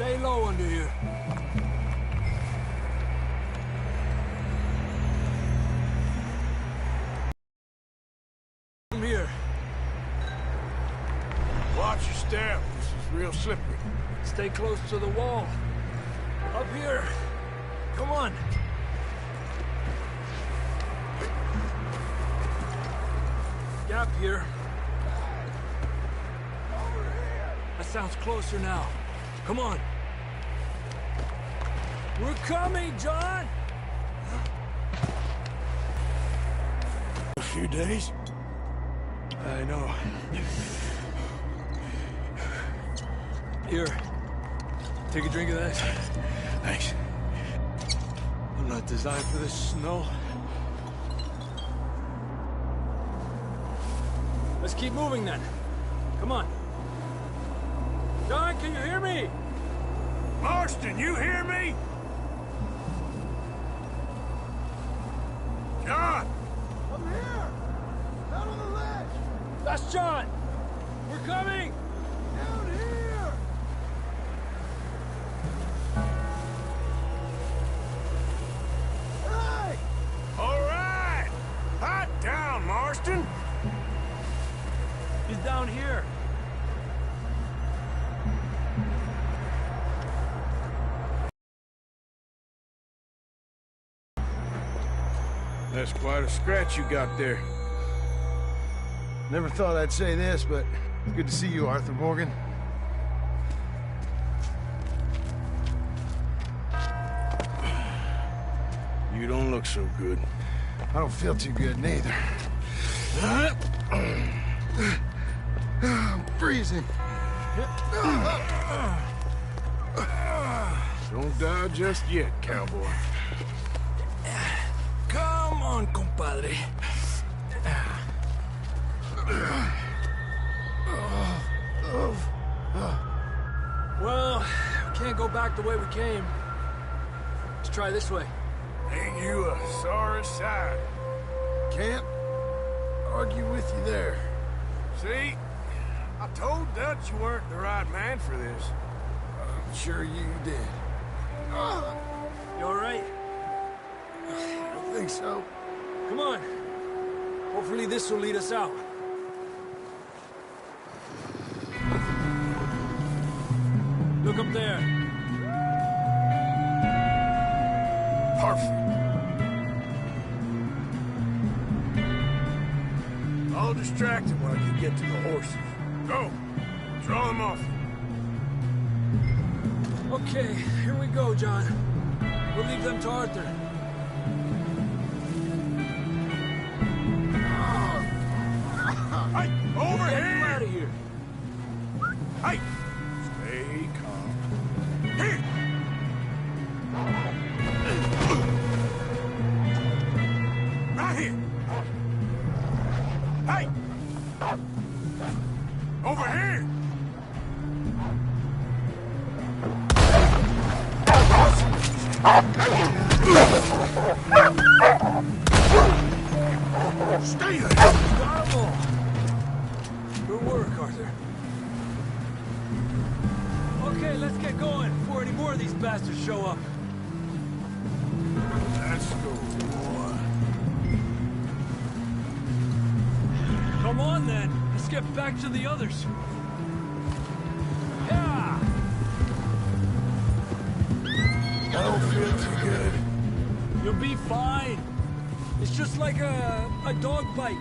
Stay low under here. From here. Watch your step. This is real slippery. Stay close to the wall. Up here. Come on. Gap here. That sounds closer now. Come on. We're coming, John! A few days? I know. Here. Take a drink of that. Thanks. I'm not designed for this snow. Let's keep moving then. Come on. John, can you hear me? Marston, you hear me? John! I'm here! Out on the ledge! That's John! We're coming! Down here! Hey! All right! Hot down, Marston! He's down here. That's quite a scratch you got there. Never thought I'd say this, but it's good to see you, Arthur Morgan. You don't look so good. I don't feel too good, neither. I'm freezing. Don't die just yet, cowboy. Come on, compadre. Well, we can't go back the way we came. Let's try this way. Ain't you a sorry sight? Can't argue with you there. See? I told Dutch you weren't the right man for this. I'm sure you did. You all right? I don't think so. Come on. Hopefully this will lead us out. Look up there. Perfect. I'll distract him while you get to the horses. Go. Draw them off. Okay, here we go, John. We'll leave them to Arthur. Hey, over Get here! out of here. Hey! Stay calm. Here! Right here! Hey! Over here! Stay there! Bravo! Good work, Arthur. Okay, let's get going before any more of these bastards show up. Let's go, boy. Come on, then. Let's get back to the others. Yeah! I don't feel too good. You'll be fine. It's just like a dog bite.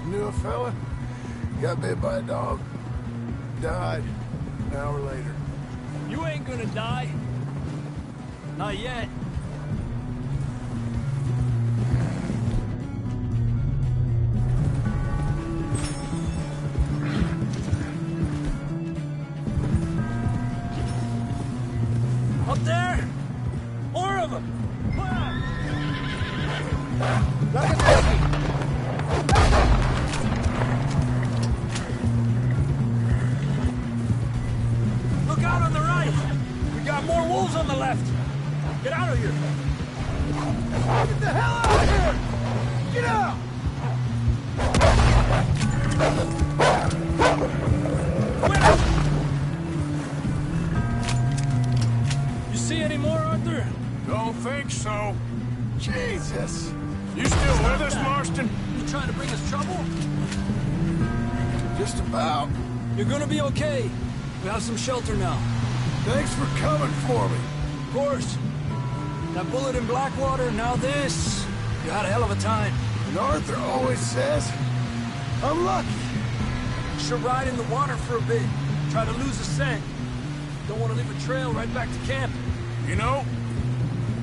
Knew a fella, got bit by a dog, died an hour later. You ain't gonna die. Not yet. Up there! More of them! Like a turkey! Look out on the right! We got more wolves on the left! Get out of here! Get the hell out of here! Get out! access. You still with us, Marston? You trying to bring us trouble? Just about. You're gonna be okay. We have some shelter now. Thanks for coming for me. Of course. That bullet in Blackwater, now this. You had a hell of a time. And Arthur always says, I'm lucky. Should ride in the water for a bit. Try to lose a scent. Don't want to leave a trail right back to camp. You know,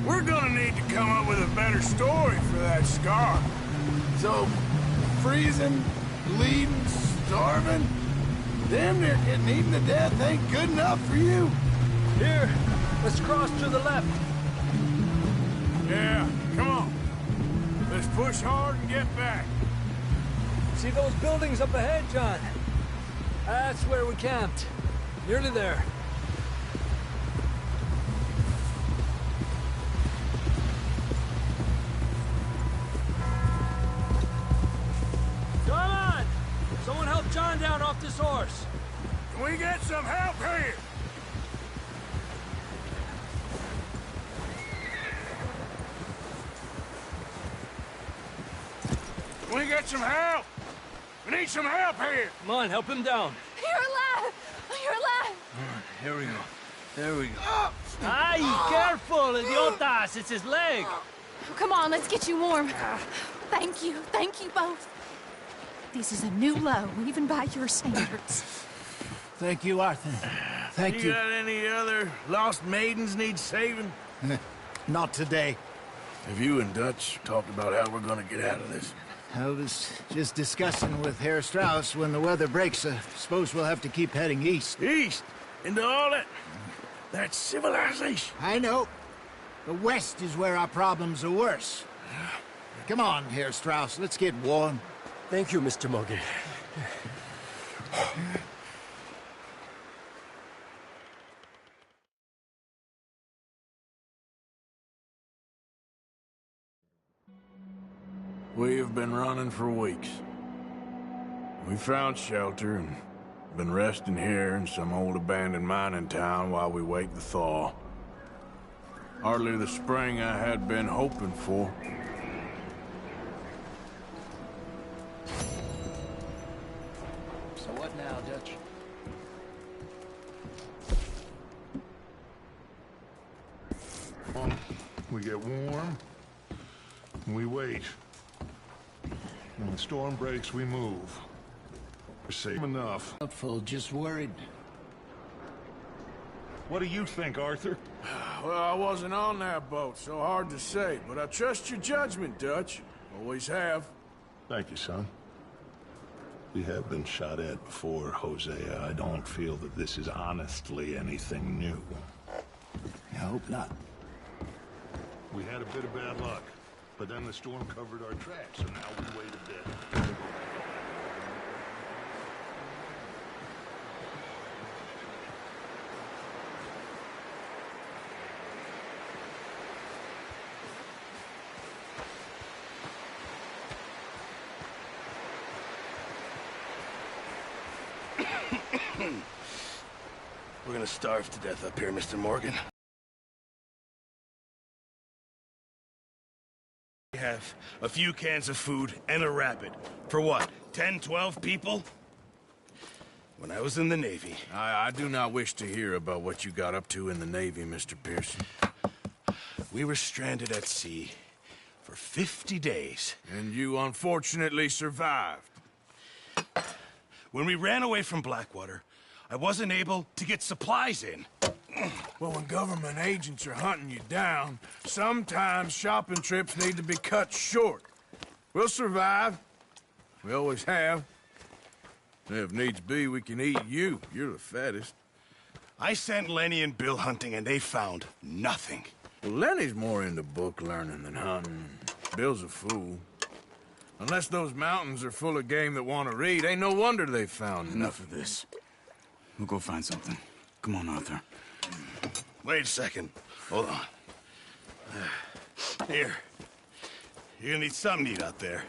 we're gonna need to come up with a better story for that scar. So, freezing, bleeding, starving, damn near getting eaten to death ain't good enough for you. Here, let's cross to the left. Yeah, come on. Let's push hard and get back. See those buildings up ahead, John? That's where we camped. Nearly there. Come on! Someone help John down off this horse. Can we get some help here? Can we get some help? We need some help here. Come on, help him down. You're alive! You're alive! Here we go. There we go. Ay, careful, idiotas! It's his leg. Come on, let's get you warm. Thank you both. This is a new low, even by your standards. Thank you, Arthur. Thank you. You got any other lost maidens need saving? Not today. Have you and Dutch talked about how we're gonna get out of this? I was just discussing with Herr Strauss when the weather breaks. I suppose we'll have to keep heading east. East? Into all that civilization? I know. The west is where our problems are worse. Come on, Herr Strauss, let's get warm. Thank you, Mr. Morgan. We have been running for weeks. We found shelter and been resting here in some old abandoned mining town while we wait the thaw. Hardly the spring I had been hoping for. So what now, Dutch? We get warm, and we wait. When the storm breaks, we move. We're safe enough. Doubtful, just worried. What do you think, Arthur? Well, I wasn't on that boat, so hard to say, but I trust your judgment, Dutch. Always have. Thank you, son. We have been shot at before, Hosea. I don't feel that this is honestly anything new. I hope not. We had a bit of bad luck, but then the storm covered our tracks, so now we wait a bit. We're gonna starve to death up here, Mr. Morgan. We have a few cans of food and a rapid. For what, 10, 12 people? When I was in the Navy... I do not wish to hear about what you got up to in the Navy, Mr. Pearson. We were stranded at sea for 50 days. And you unfortunately survived. When we ran away from Blackwater, I wasn't able to get supplies in. Well, when government agents are hunting you down, sometimes shopping trips need to be cut short. We'll survive. We always have. If needs be, we can eat you. You're the fattest. I sent Lenny and Bill hunting, and they found nothing. Well, Lenny's more into book learning than hunting. Bill's a fool. Unless those mountains are full of game that want to read, ain't no wonder they found Enough of this. We'll go find something. Come on, Arthur. Wait a second. Hold on. Here. You're gonna need something to eat out there.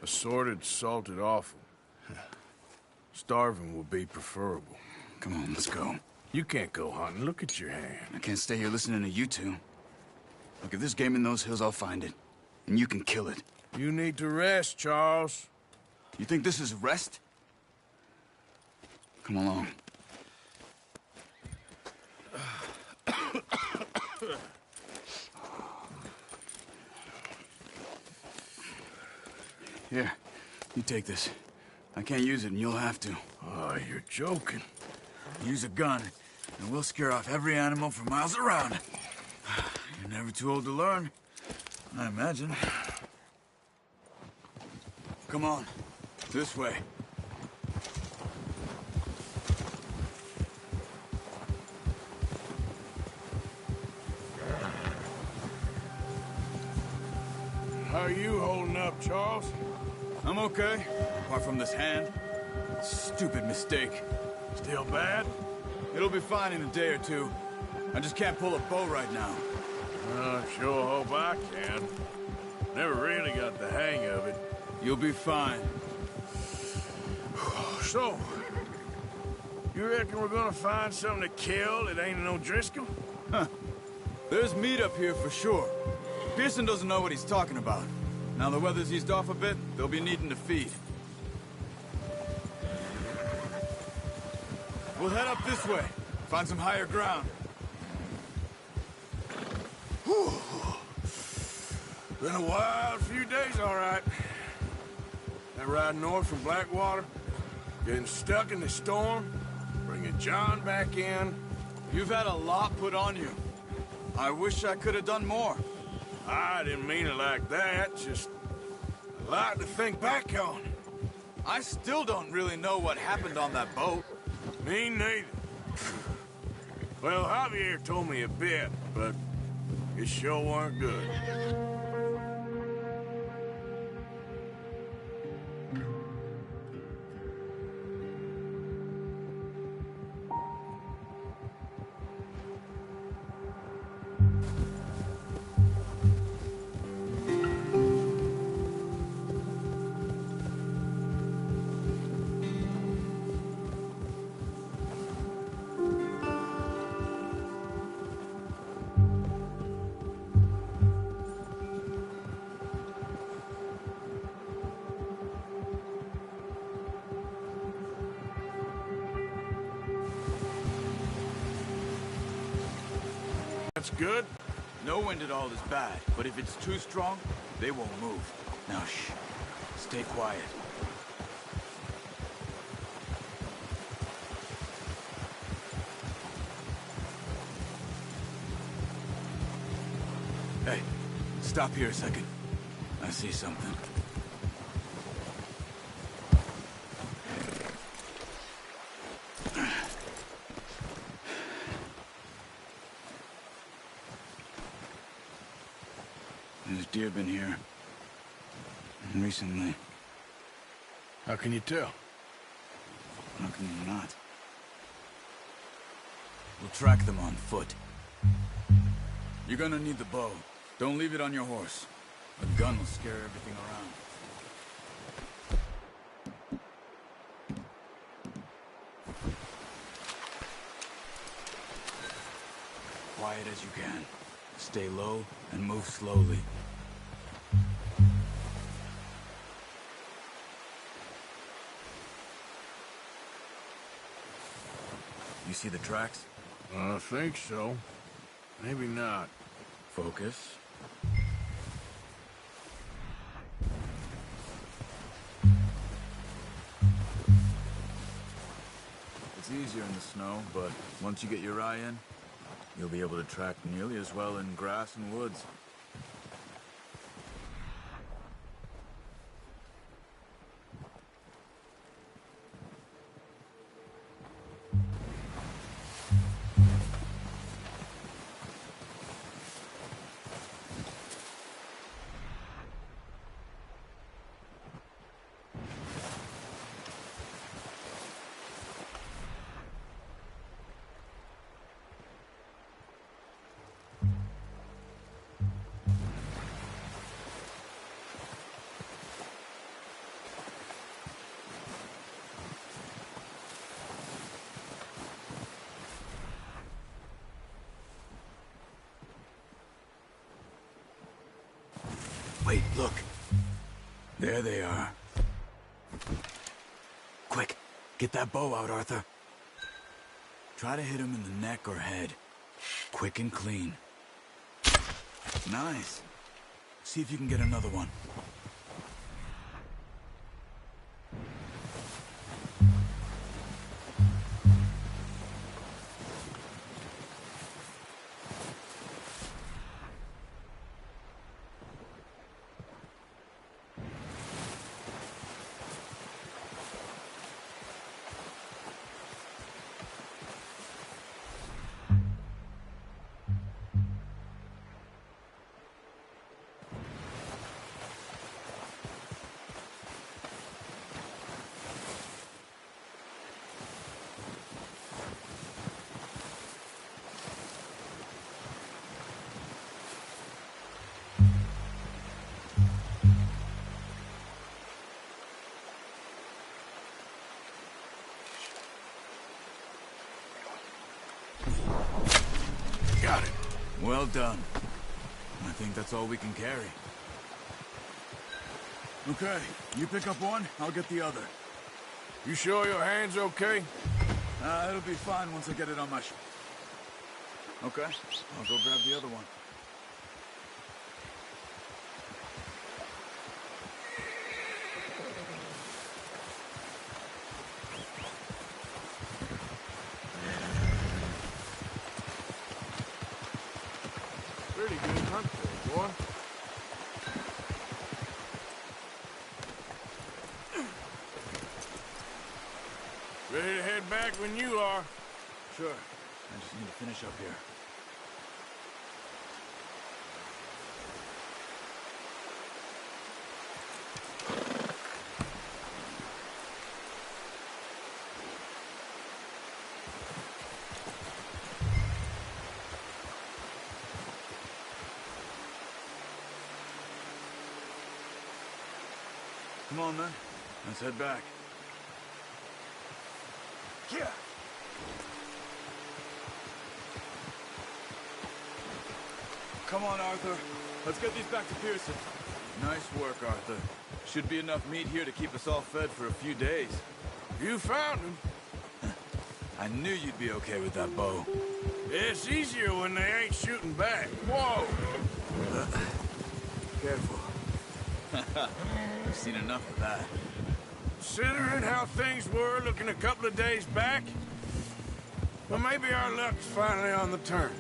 Assorted, salted offal. Starving will be preferable. Come on, let's go. You can't go hunting. Look at your hand. I can't stay here listening to you two. Look, if there's game in those hills, I'll find it. and you can kill it. You need to rest, Charles. You think this is rest? Come along. Here, you take this. I can't use it, and you'll have to. Oh, you're joking. Use a gun, and we'll scare off every animal for miles around. You're never too old to learn, I imagine. Come on, this way. How are you holding up, Charles? I'm okay, apart from this hand. Stupid mistake. Still bad? It'll be fine in a day or two. I just can't pull a bow right now. I sure hope I can. Never really got the hang of it. You'll be fine. So, you reckon we're gonna find something to kill that ain't no Driscoll? Huh. There's meat up here for sure. Pearson doesn't know what he's talking about. Now the weather's eased off a bit, they'll be needing to feed. We'll head up this way. Find some higher ground. Whew. Been a wild few days, all right. That ride north from Blackwater, getting stuck in the storm, bringing John back in. You've had a lot put on you. I wish I could have done more. I didn't mean it like that, just a lot to think back on. I still don't really know what happened on that boat. Me neither. Well, Javier told me a bit, but it sure weren't good. That's good. No wind at all is bad, but if it's too strong, they won't move. Now, shh. Stay quiet. Hey, stop here a second. I see something. There's deer been here. Recently. How can you tell? How can you not? We'll track them on foot. You're gonna need the bow. Don't leave it on your horse. A gun will scare everything around. Quiet as you can. Stay low and move slowly. You see the tracks? I think so. Maybe not. Focus. It's easier in the snow, but once you get your eye in, you'll be able to track nearly as well in grass and woods. There they are. Quick, get that bow out, Arthur. Try to hit him in the neck or head. Quick and clean. Nice. See if you can get another one. Got it. Well done. I think that's all we can carry. Okay, you pick up one, I'll get the other. You sure your hand's okay? It'll be fine once I get it on my Okay, I'll go grab the other one. Pretty good hunt there, boy. Ready to head back when you are. Sure. I just need to finish up here. Come on, then. Let's head back. Yeah. Come on, Arthur. Let's get these back to Pearson. Nice work, Arthur. Should be enough meat here to keep us all fed for a few days. You found him. I knew you'd be okay with that bow. It's easier when they ain't shooting back. Whoa! Careful. I've seen enough of that. Considering how things were looking a couple of days back, well, maybe our luck's finally on the turn.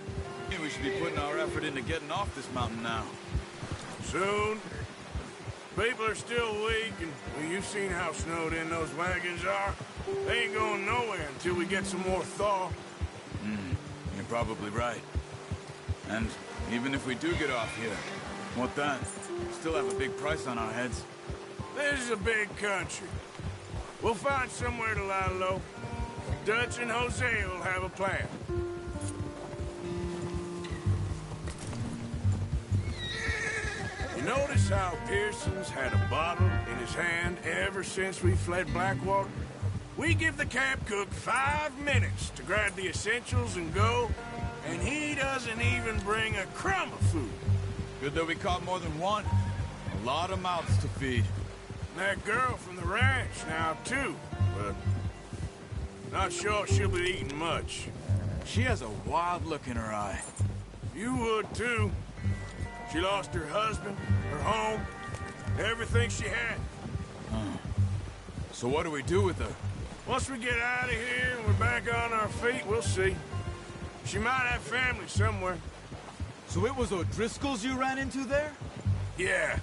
We should be putting our effort into getting off this mountain now. Soon. People are still weak, and well, you've seen how snowed in those wagons are. They ain't going nowhere until we get some more thaw. You're probably right. And even if we do get off here, what then? Still have a big price on our heads. This is a big country. We'll find somewhere to lie low. Dutch and Jose will have a plan. You notice how Pearson's had a bottle in his hand ever since we fled Blackwater? We give the camp cook 5 minutes to grab the essentials and go, and he doesn't even bring a crumb of food. Good that we caught more than one. A lot of mouths to feed. That girl from the ranch now, too, but not sure she'll be eating much. She has a wild look in her eye. You would, too. She lost her husband, her home, everything she had. So what do we do with her? Once we get out of here and we're back on our feet, we'll see. She might have family somewhere. So it was O'Driscoll's you ran into there? Yeah.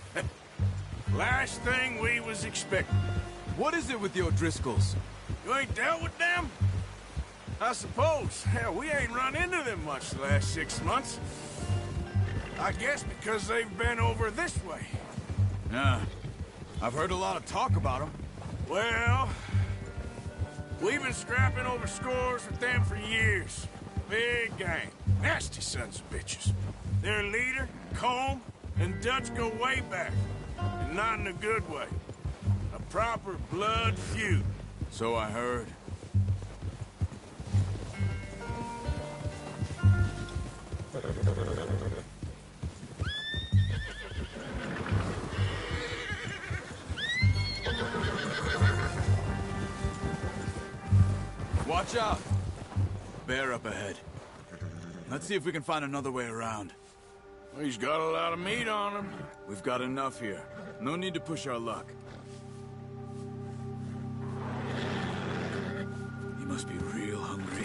Last thing we was expecting. What is it with the O'Driscolls? You ain't dealt with them? I suppose. Hell, we ain't run into them much the last 6 months. I guess because they've been over this way. Yeah. I've heard a lot of talk about them. Well, we've been scrapping over scores with them for years. Big gang. Nasty sons of bitches. Their leader, Combe, and Dutch go way back. And not in a good way. A proper blood feud. So I heard. Watch out! Bear up ahead. Let's see if we can find another way around. He's got a lot of meat on him. We've got enough here. No need to push our luck. He must be real hungry.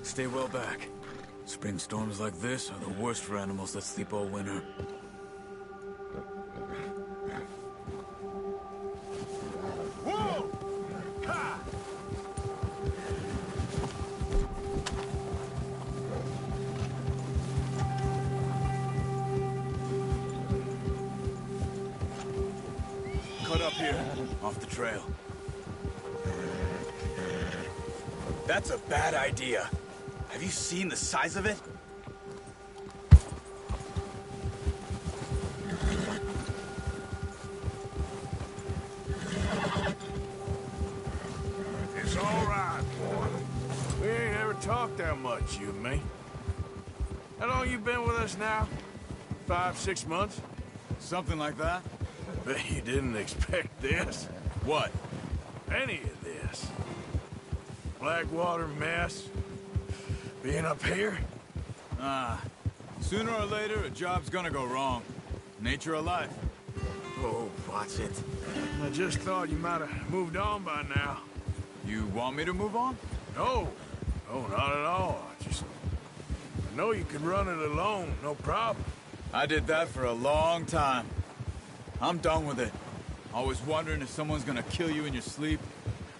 Stay well back. Spring storms like this are the worst for animals that sleep all winter. Whoa! Ha! Cut up here, off the trail. That's a bad idea. Have you seen the size of it? It's all right, boy. We ain't ever talked that much, you and me. How long you been with us now? 5, 6 months? Something like that? Bet you didn't expect this. What? Any of this. Blackwater mess. Being up here? Sooner or later, a job's gonna go wrong. Nature of life. Oh, watch it. I just thought you might have moved on by now. You want me to move on? No. No, not at all. I know you can run it alone, no problem. I did that for a long time. I'm done with it. Always wondering if someone's gonna kill you in your sleep.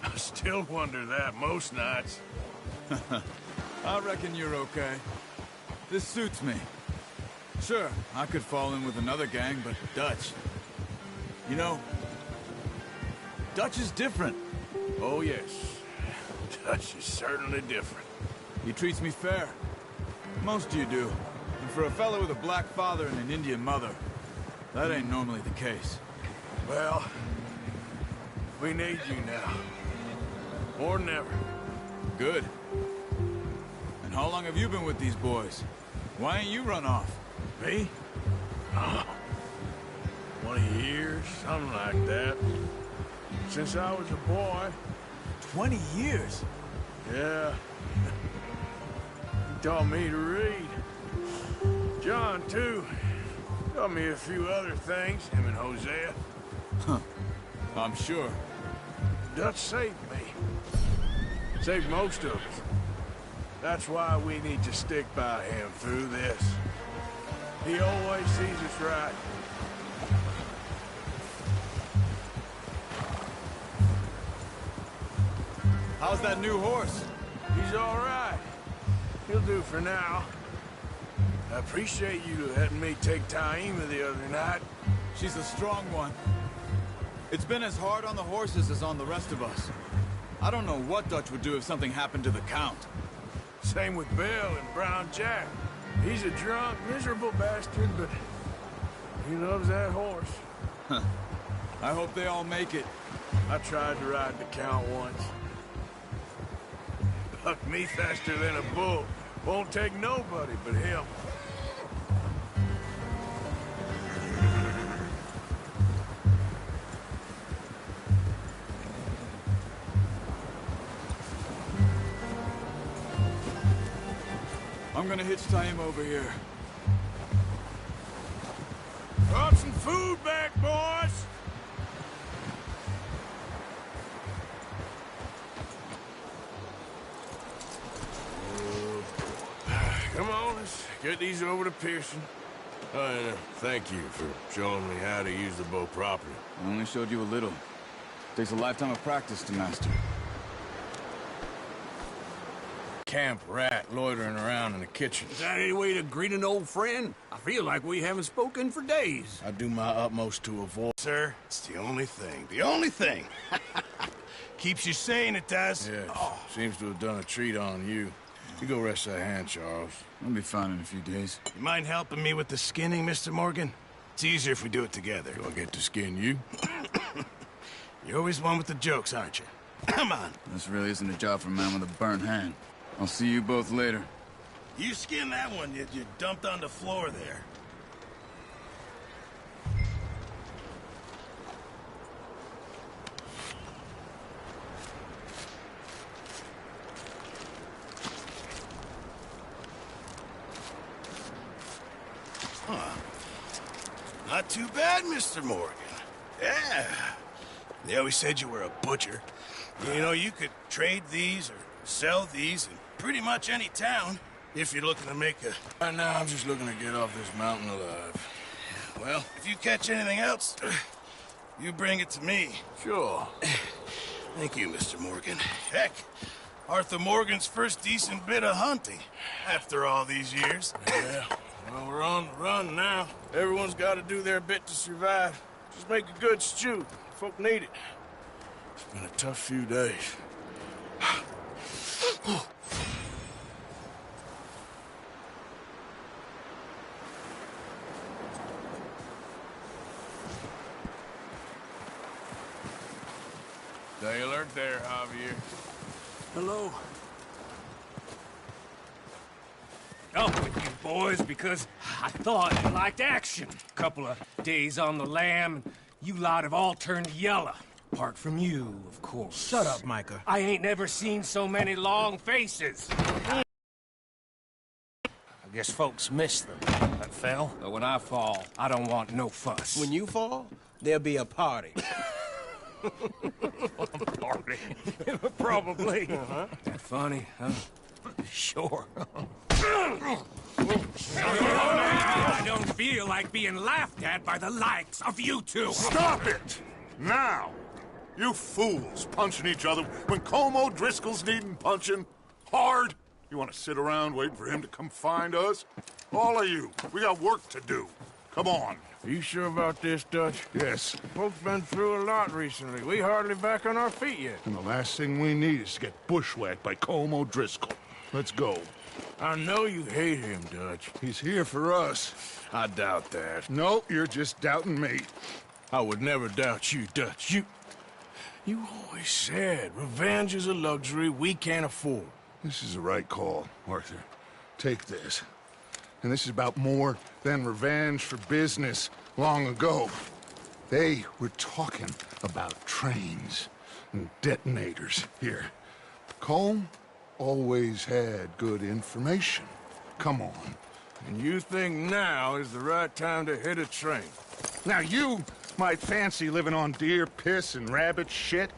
I still wonder that most nights. I reckon you're okay. This suits me. Sure, I could fall in with another gang, but Dutch... You know, Dutch is different. Oh, yes. Dutch is certainly different. He treats me fair. Most of you do. And for a fellow with a black father and an Indian mother, that ain't normally the case. Well, we need you now. More than ever. Good. And how long have you been with these boys? Why ain't you run off? Me? Oh, 20 years, something like that. Since I was a boy. 20 years? Yeah. He taught me to read. John, too. Taught me a few other things, him and Hosea. Huh. I'm sure. Dutch saved me. Saved most of us. That's why we need to stick by him through this. He always sees us right. How's that new horse? He's all right. He'll do for now. I appreciate you letting me take Taima the other night. She's a strong one. It's been as hard on the horses as on the rest of us. I don't know what Dutch would do if something happened to the Count. Same with Bill and Brown Jack. He's a drunk, miserable bastard, but he loves that horse. Huh. I hope they all make it. I tried to ride the Count once. Bucked me faster than a bull. Won't take nobody but him. I'm gonna hitch Taima over here. Brought some food back, boys! Come on, let's get these over to Pearson. And thank you for showing me how to use the bow properly. I only showed you a little. Takes a lifetime of practice to master. Camp rat loitering around in the kitchen. Is that any way to greet an old friend? I feel like we haven't spoken for days. I do my utmost to avoid... Sir, it's the only thing. The only thing. Keeps you sane, it does. Yes, seems to have done a treat on you. You go rest that hand, Charles. I'll be fine in a few days. You mind helping me with the skinning, Mr. Morgan? It's easier if we do it together. Do I get to skin you? You're always one with the jokes, aren't you? Come on. This really isn't a job for a man with a burnt hand. I'll see you both later. You skin that one you dumped on the floor there. not too bad, Mr. Morgan. Yeah. They always said you were a butcher. You know, you could trade these or sell these in pretty much any town if you're looking to make a... Right now, I'm just looking to get off this mountain alive. Well, if you catch anything else, you bring it to me. Sure. Thank you, Mr. Morgan. Heck, Arthur Morgan's first decent bit of hunting after all these years. Yeah, well, we're on the run now. Everyone's got to do their bit to survive. Just make a good stew. Folk need it. It's been a tough few days. Stay alert there, Javier. Hello. Up with you boys because I thought you liked action. Couple of days on the lam, and you lot have all turned yellow. Apart from you, of course. Shut up, Micah. I ain't never seen so many long faces. I guess folks miss them. That fell. But when I fall, I don't want no fuss. When you fall, there'll be a party. Party. Probably. That funny, huh? Sure. I don't feel like being laughed at by the likes of you two. Stop it! Now! You fools punching each other when Como Driscoll's needing punching. Hard! You want to sit around waiting for him to come find us? All of you, we got work to do. Come on. Are you sure about this, Dutch? Yes. Folks been through a lot recently. We hardly back on our feet yet. And the last thing we need is to get bushwhacked by Como Driscoll. Let's go. I know you hate him, Dutch. He's here for us. I doubt that. No, you're just doubting me. I would never doubt you, Dutch. You always said revenge is a luxury we can't afford. This is the right call, Arthur. Take this. And this is about more than revenge for business long ago. They were talking about trains and detonators here. Colm always had good information. Come on. And you think now is the right time to hit a train? Now you might fancy living on deer piss and rabbit shit.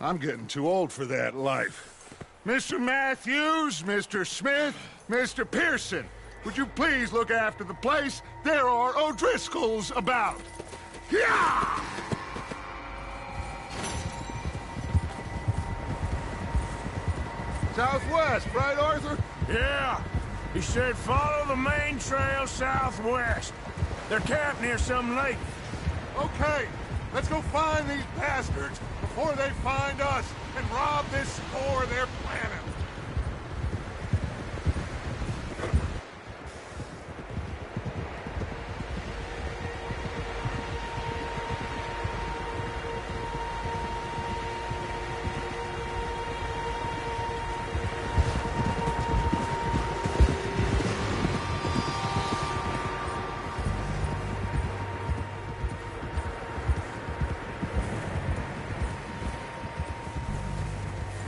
I'm getting too old for that life. Mr. Matthews, Mr. Smith, Mr. Pearson, would you please look after the place? There are O'Driscolls about. Yeah! Southwest, right, Arthur? Yeah. He said follow the main trail southwest. They're camped near some lake. Okay, let's go find these bastards before they find us and rob this store they're planning.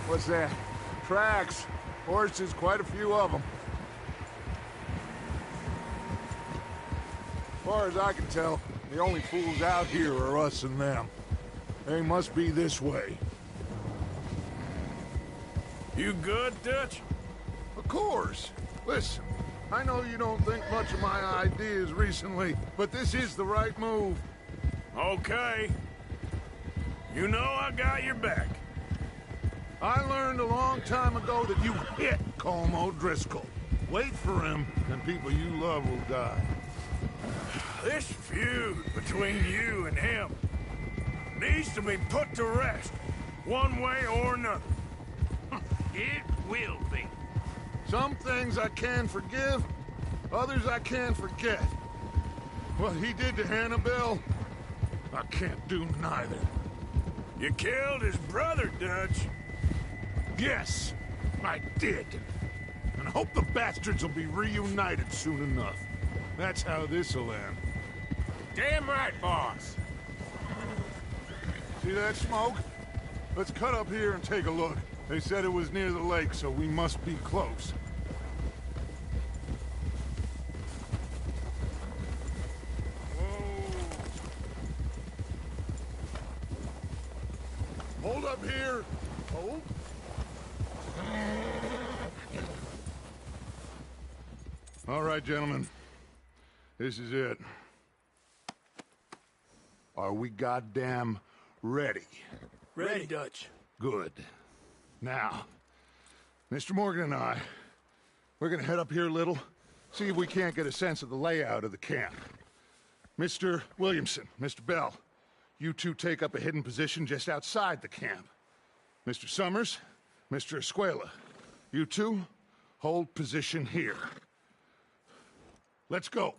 What's that? Tracks. Horses, quite a few of them. As far as I can tell, the only fools out here are us and them. They must be this way. You good, Dutch? Of course. Listen, I know you don't think much of my ideas recently, but this is the right move. Okay. You know I got your back. I learned a long time ago that you hit Colm O'Driscoll. Wait for him, and people you love will die. This feud between you and him needs to be put to rest, one way or another. It will be. Some things I can forgive, others I can't forget. What he did to Hannibal, I can't do neither. You killed his brother, Dutch. Yes, I did. And I hope the bastards will be reunited soon enough. That's how this'll end. Damn right, boss. See that smoke? Let's cut up here and take a look. They said it was near the lake, so we must be close. Whoa. All right, gentlemen. This is it. Are we goddamn ready? Ready, Dutch. Good. Now, Mr. Morgan and I, we're gonna head up here a little, see if we can't get a sense of the layout of the camp. Mr. Williamson, Mr. Bell, you two take up a hidden position just outside the camp. Mr. Summers, Mr. Escuela, you two hold position here. Let's go.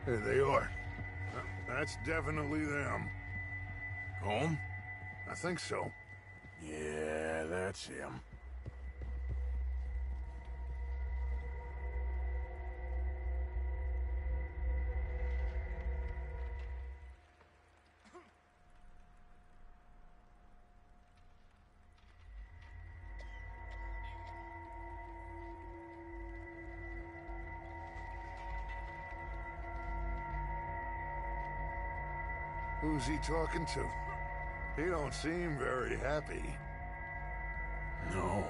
There they are. That's definitely them. Home? I think so. Yeah, that's him. Who's he talking to? He don't seem very happy. No.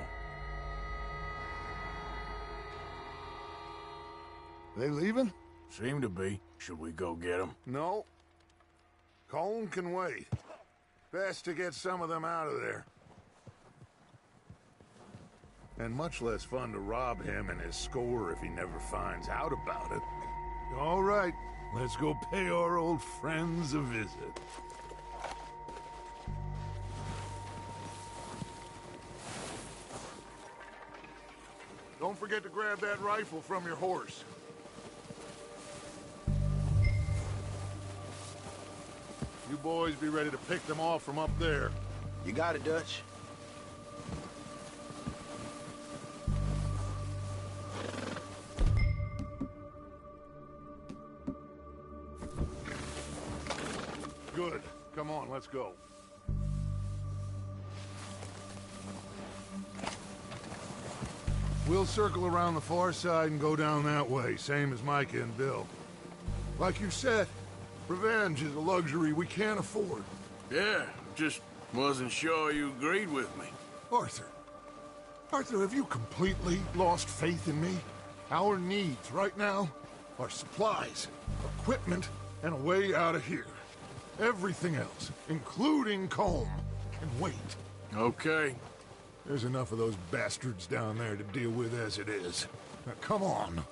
They leaving? Seem to be. Should we go get him? No. Colin can wait. Best to get some of them out of there. And much less fun to rob him and his score if he never finds out about it. All right, let's go pay our old friends a visit. Don't forget to grab that rifle from your horse. You boys be ready to pick them off from up there. You got it, Dutch. Good. Come on, let's go. We'll circle around the far side and go down that way, same as Micah and Bill. Like you said, revenge is a luxury we can't afford. Yeah, just wasn't sure you agreed with me. Arthur. Arthur, have you completely lost faith in me? Our needs right now are supplies, equipment, and a way out of here. Everything else, including Colm, can wait. Okay. There's enough of those bastards down there to deal with as it is. Now, come on.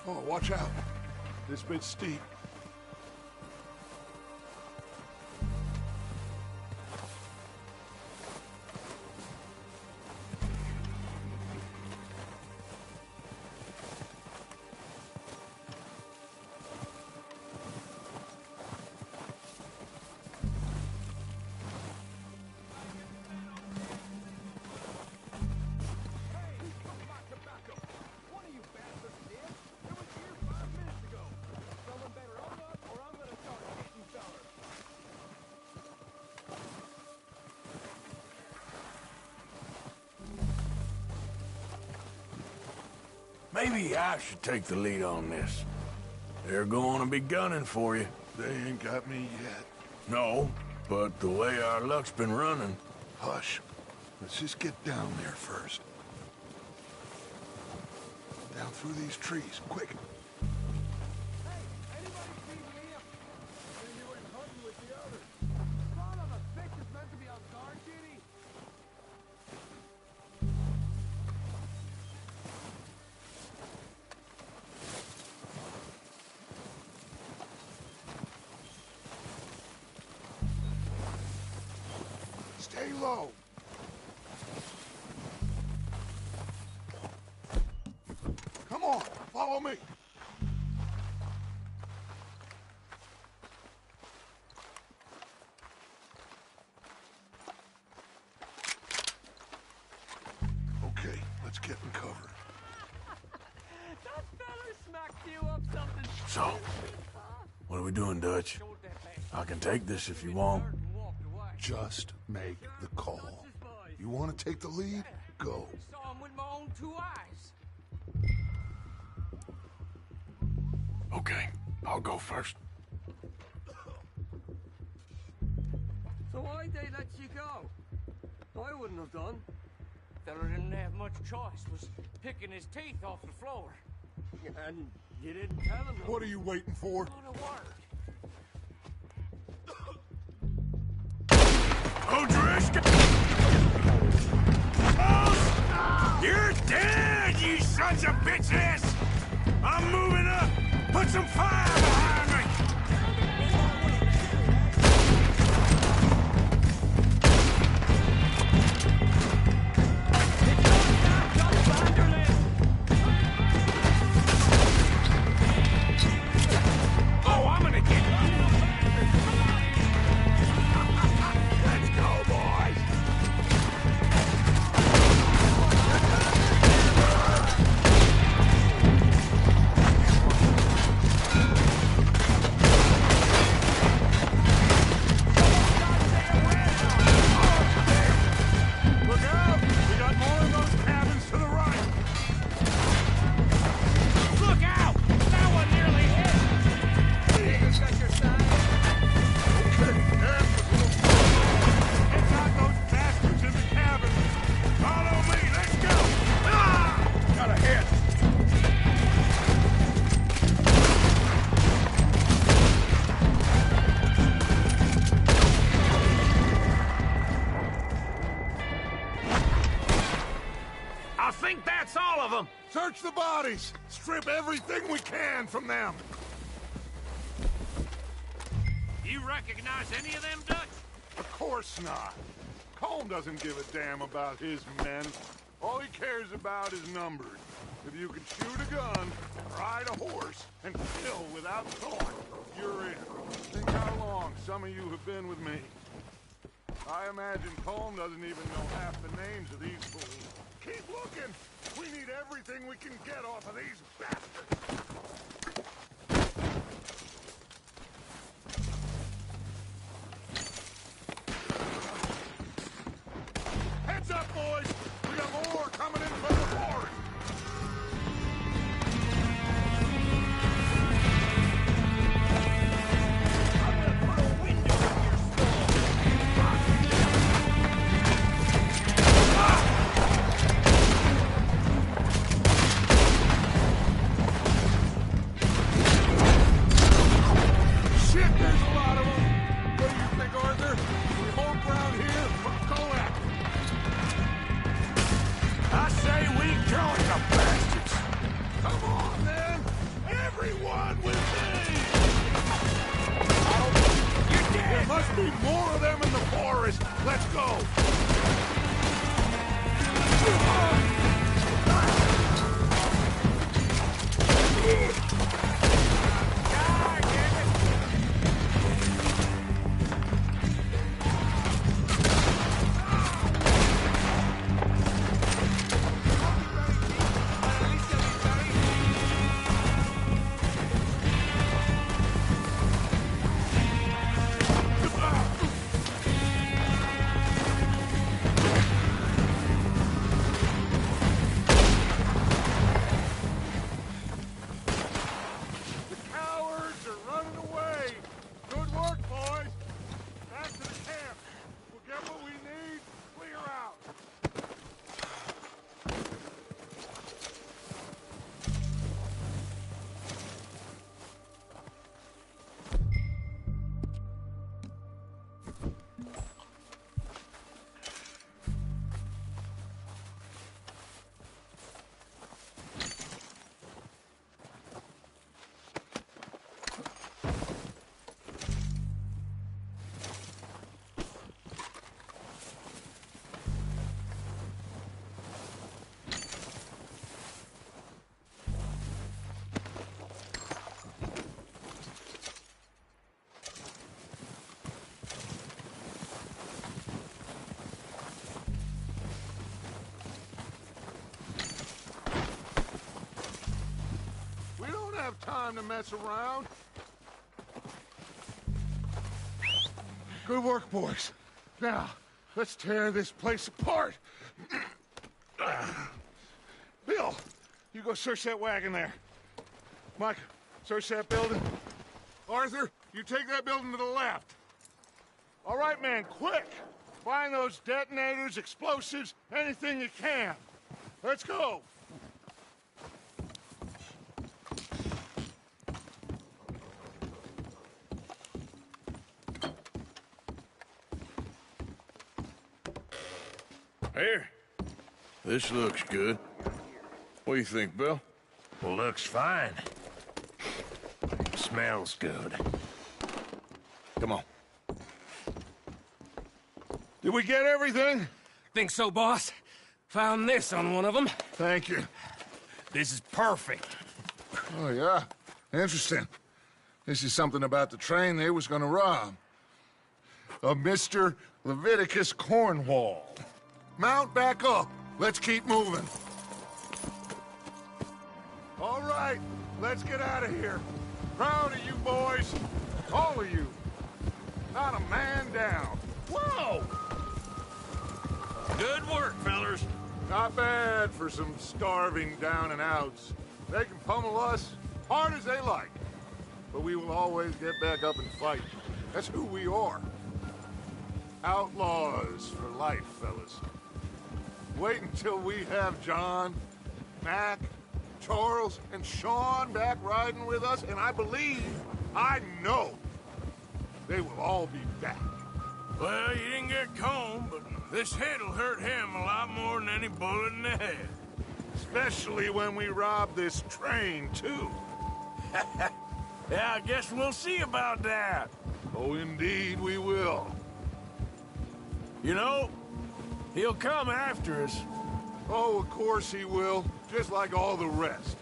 Oh, watch out. This bit's steep. Maybe I should take the lead on this. They're going to be gunning for you. They ain't got me yet. No, but the way our luck's been running... Hush. Let's just get down there first. Down through these trees, quick. Stay low. Come on, follow me. Okay, let's get in cover. That fella smacked you up something. So, what are we doing, Dutch? I can take this if you want. Just make the call. You want to take the lead? Go. Saw him with my own 2 eyes. Okay, I'll go first. So why'd they let you go? I wouldn't have done. Fella didn't have much choice, was picking his teeth off the floor. And you didn't tell him. What are you waiting for? Not a word. You're dead, you sons of bitches! I'm moving up! Put some fire behind me! Oh, I'm gonna get you! Let's go, boys! Search the bodies! Strip everything we can from them! You recognize any of them, Dutch? Of course not. Colm doesn't give a damn about his men. All he cares about is numbers. If you can shoot a gun, ride a horse, and kill without thought, you're in. Think how long some of you have been with me. I imagine Colm doesn't even know half the names of these fools. Keep looking! We need everything we can get off of these bastards! Heads up, boys! We got more coming in from the forest! have time to mess around. Good work, boys. Now, let's tear this place apart. Bill, you go search that wagon there. Mike, search that building. Arthur, you take that building to the left. All right, man, quick. Find those detonators, explosives, anything you can. Let's go. Here. This looks good. What do you think, Bill? Looks fine. Smells good. Come on. Did we get everything? Think so, boss? Found this on one of them. Thank you. This is perfect. Oh, yeah? Interesting. This is something about the train they was gonna rob. A Mr. Leviticus Cornwall. Mount back up. Let's keep moving. All right, let's get out of here. Proud of you boys. All of you. Not a man down. Whoa! Good work, fellers. Not bad for some starving down and outs. They can pummel us hard as they like. But we will always get back up and fight. That's who we are. Outlaws for life, fellas. Wait until we have John, Mac, Charles, and Sean back riding with us, and I believe, I know, they will all be back. Well, you didn't get Combe, but this hit'll hurt him a lot more than any bullet in the head. Especially when we rob this train, too. Yeah, I guess we'll see about that. Oh, indeed we will. You know, he'll come after us. Oh, of course he will, just like all the rest.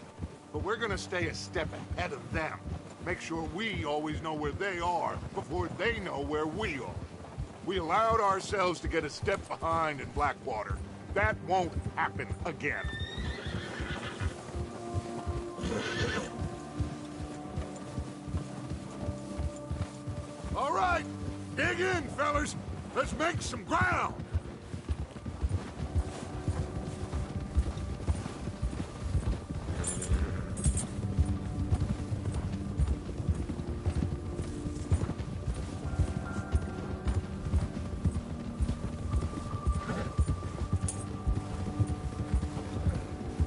But we're gonna stay a step ahead of them. Make sure we always know where they are before they know where we are. We allowed ourselves to get a step behind in Blackwater. That won't happen again. All right, dig in, fellas. Let's make some ground.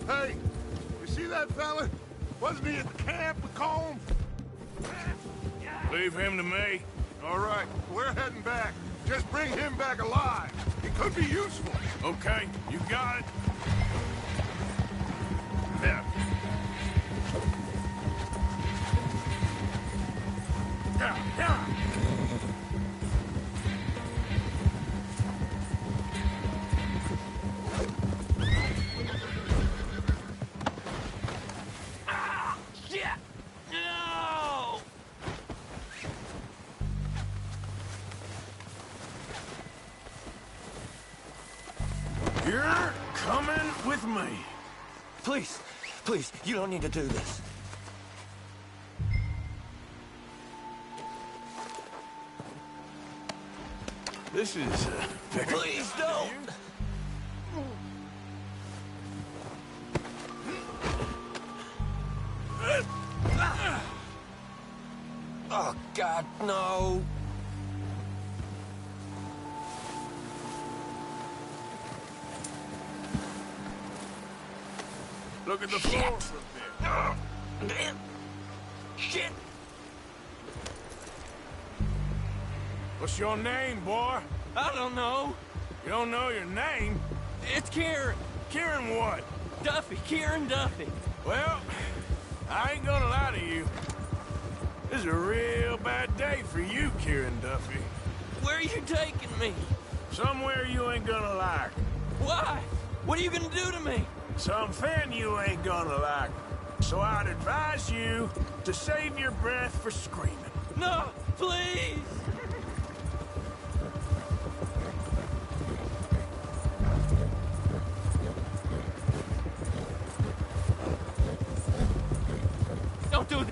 Hey, you see that fella? Wasn't he at the camp with Combe? Leave him to me. All right, we're heading back. Just bring him back alive. He could be useful. Okay, you got it. There. Yeah. You're coming with me. Please, please, you don't need to do this. This is, Please don't! Oh, God, no! Look at the floor for a bit. Shit! What's your name, boy? I don't know. You don't know your name? It's Kieran. Kieran what? Duffy. Kieran Duffy. Well, I ain't gonna lie to you. This is a real bad day for you, Kieran Duffy. Where are you taking me? Somewhere you ain't gonna like. Why? What are you gonna do to me? Something you ain't gonna like. So I'd advise you to save your breath for screaming. No, please! Don't do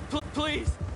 please.